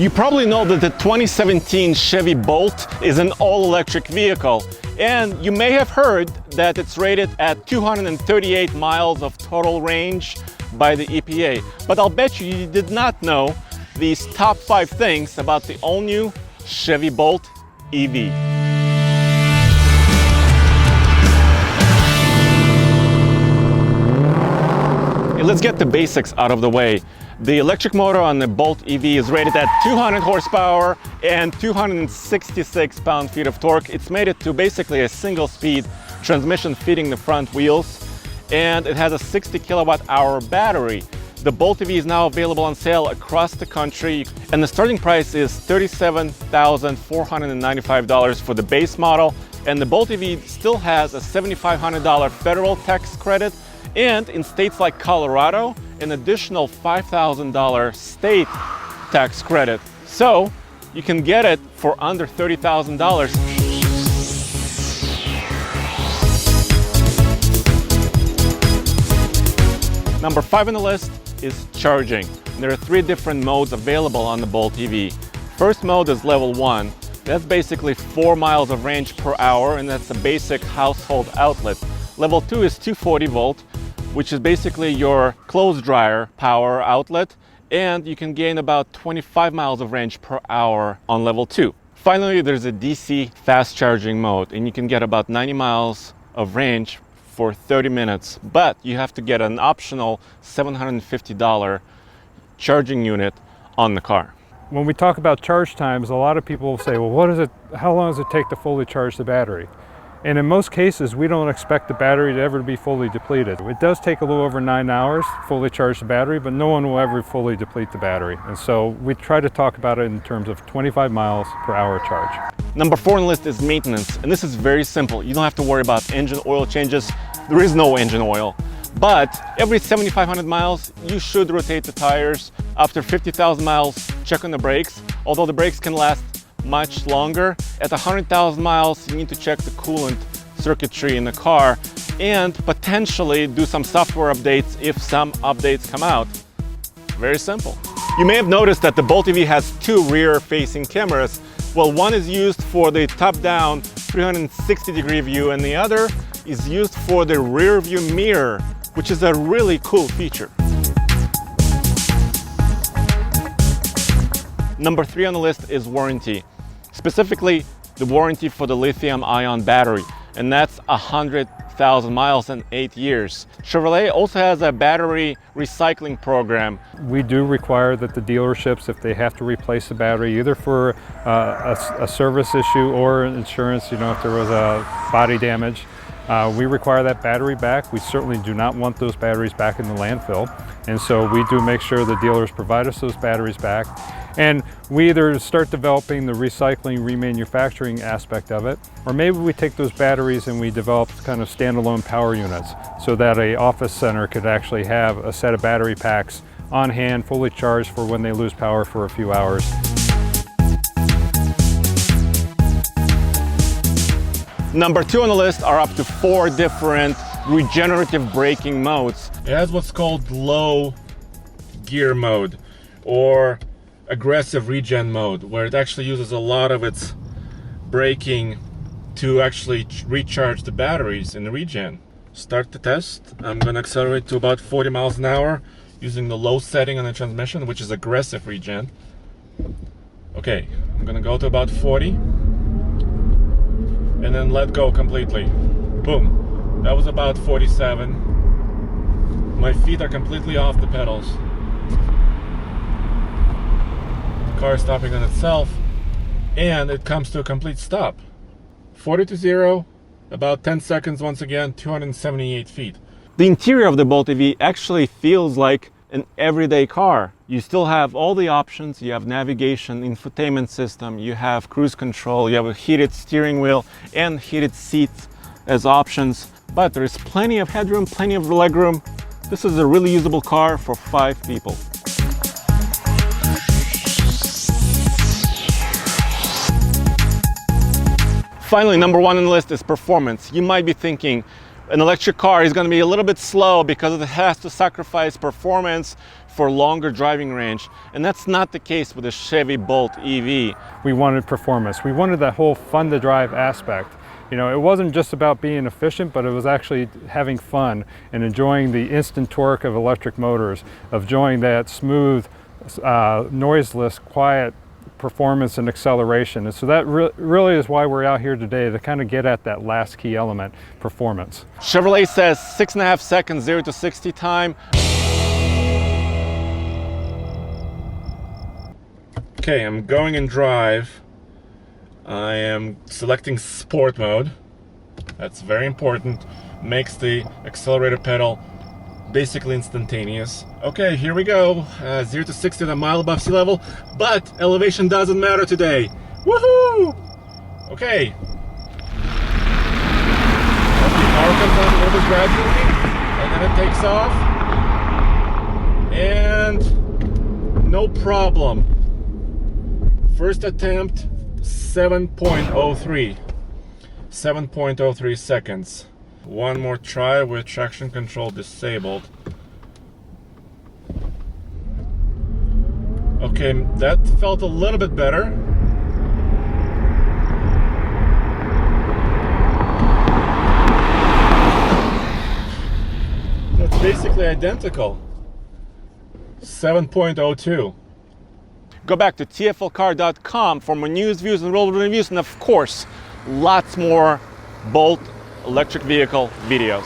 You probably know that the 2017 Chevy Bolt is an all-electric vehicle, and you may have heard that it's rated at 238 miles of total range by the EPA. But I'll bet you did not know these top 5 things about the all-new Chevy Bolt EV. Let's get the basics out of the way. The electric motor on the Bolt EV is rated at 200 horsepower and 266 pound-feet of torque. It's made it to basically a single-speed transmission feeding the front wheels, and it has a 60 kilowatt-hour battery. The Bolt EV is now available on sale across the country, and the starting price is $37,495 for the base model, and the Bolt EV still has a $7,500 federal tax credit, and in states like Colorado, an additional $5,000 state tax credit. So you can get it for under $30,000. Number 5 on the list is charging. There are 3 different modes available on the Bolt EV. First mode is level 1. That's basically 4 miles of range per hour, and that's a basic household outlet. Level 2 is 240 volt, which is basically your clothes dryer power outlet, and you can gain about 25 miles of range per hour on level 2. Finally, there's a DC fast charging mode, and you can get about 90 miles of range for 30 minutes, but you have to get an optional $750 charging unit on the car. When we talk about charge times, a lot of people say, well, how long does it take to fully charge the battery? And in most cases, we don't expect the battery to ever be fully depleted. It does take a little over 9 hours to fully charge the battery, but no one will ever fully deplete the battery. And so we try to talk about it in terms of 25 miles per hour charge. Number 4 on the list is maintenance, and this is very simple. You don't have to worry about engine oil changes. There is no engine oil. But every 7,500 miles, you should rotate the tires. After 50,000 miles, check on the brakes. Although the brakes can last much longer, at 100,000 miles, you need to check the coolant circuitry in the car and potentially do some software updates if some updates come out. Very simple. You may have noticed that the Bolt EV has 2 rear-facing cameras. Well, one is used for the top-down 360-degree view, and the other is used for the rear-view mirror, which is a really cool feature. Number 3 on the list is warranty. Specifically, the warranty for the lithium-ion battery, and that's 100,000 miles and 8 years. Chevrolet also has a battery recycling program. We do require that the dealerships, if they have to replace the battery, either for a service issue or insurance, if there was a body damage, we require that battery back. We certainly do not want those batteries back in the landfill. And so we do make sure the dealers provide us those batteries back. And we either start developing the recycling, remanufacturing aspect of it, or maybe we take those batteries and we develop kind of standalone power units so that an office center could actually have a set of battery packs on hand, fully charged for when they lose power for a few hours. Number 2 on the list are up to 4 different regenerative braking modes. It has what's called low gear mode or aggressive regen mode, where it actually uses a lot of its braking to actually recharge the batteries in the regen. Start the test. I'm going to accelerate to about 40 miles an hour using the low setting on the transmission, which is aggressive regen. Okay, I'm going to go to about 40 and then let go completely. Boom. That was about 47. My feet are completely off the pedals. The car is stopping on itself, and it comes to a complete stop. 40 to 0, about 10 seconds once again, 278 feet. The interior of the Bolt EV actually feels like an everyday car. You still have all the options. You have navigation, infotainment system, you have cruise control, you have a heated steering wheel and heated seats as options. But there is plenty of headroom, plenty of legroom. This is a really usable car for 5 people. Finally, number 1 on the list is performance. You might be thinking, an electric car is going to be a little bit slow because it has to sacrifice performance for longer driving range. And that's not the case with the Chevy Bolt EV. We wanted performance. We wanted that whole fun to drive aspect. You know, it wasn't just about being efficient, but it was actually having fun and enjoying the instant torque of electric motors, of enjoying that smooth, noiseless, quiet performance and acceleration. And so that really is why we're out here today, to kind of get at that last key element, performance. Chevrolet says 6.5 seconds 0 to 60 time. Okay, I'm going in drive. I am selecting sport mode. That's very important. Makes the accelerator pedal basically instantaneous. Okay, here we go. 0 to 60 at a mile above sea level, but elevation doesn't matter today. Woohoo! Okay. The power comes on a little bit gradually, and then it takes off. And no problem. First attempt, 7.03. 7.03 seconds. One more try with traction control disabled. Okay, that felt a little bit better. That's basically identical. 7.02. Go back to tflcar.com for more news, views, and road reviews, and of course, lots more Bolt electric vehicle videos.